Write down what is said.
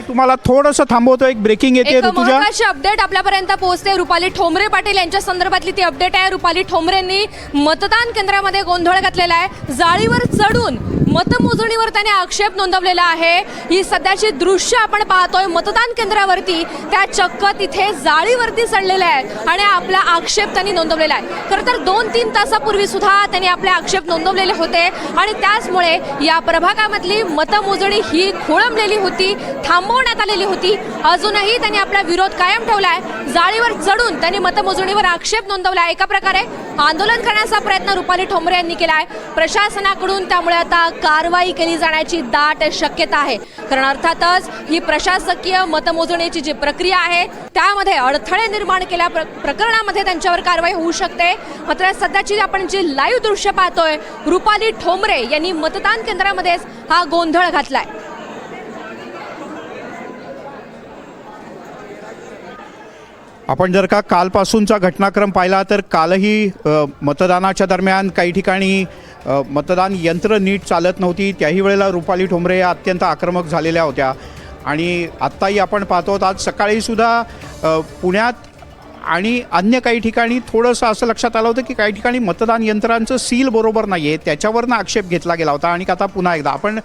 तुम्हाला थोडंसं थांबवतो, एक ब्रेकिंग येते एक ऋतुजा. महत्त्वाची अपडेट आपल्यापर्यंत पोहोचते. रुपाली ठोंबरे पाटील यांच्या संदर्भातली ती अपडेट आहे. रुपाली ठोंबरेंनी मतदान केंद्रामध्ये गोंधळ घातलेला आहे. जाळीवर चढून मतमोजणीवर त्याने आक्षेप नोंदवलेला आहे. ही सध्याची दृश्य आपण पाहतोय मतदान केंद्रावरती. त्या चक्क तिथे जाळीवरती चढलेल्या आहेत आणि आपला आक्षेप त्यांनी नोंदवलेला आहे. खरं तर 2-3 तासापूर्वी सुद्धा त्यांनी आपले आक्षेप नोंदवलेले होते आणि त्याचमुळे या प्रभागामधली मतमोजणी ही खोळंबलेली होती, थांबवण्यात आलेली होती. अजूनही त्यांनी आपला विरोध कायम ठेवलाय. जाळीवर चढून त्यांनी मतमोजणीवर आक्षेप नोंदवला. एका प्रकारे आंदोलन करण्याचा प्रयत्न रुपाली ठोंबरे यांनी केलाय प्रशासनाकडून. त्यामुळे आता कारवाई केली जाण्याची दाट शक्यता आहे. कारण अर्थातच ही प्रशासकीय मतमोजणीची जी प्रक्रिया आहे त्यामध्ये अडथळे निर्माण केल्या प्रकरणामध्ये त्यांच्यावर कारवाई होऊ शकते. मात्र सध्याची आपण जी लाईव्ह दृश्य पाहतोय, रुपाली ठोंबरे यांनी मतदान केंद्रामध्येच हा गोंधळ घातलाय. आपण जर का कालपासूनचा घटनाक्रम पाहिला तर कालही मतदानाच्या दरम्यान काही ठिकाणी मतदान यंत्र नीट चालत नव्हती. त्याही वेळेला रुपाली ठोंबरे या अत्यंत आक्रमक झालेल्या होत्या. आणि आत्ताही आपण पाहतो, आज सकाळीसुद्धा पुण्यात आणि अन्य काही ठिकाणी थोडंसं असं लक्षात आलं होतं की काही ठिकाणी मतदान यंत्रांचं सील बरोबर नाही आहे, त्याच्यावरनं आक्षेप घेतला गेला होता. आणि आता पुन्हा एकदा आपण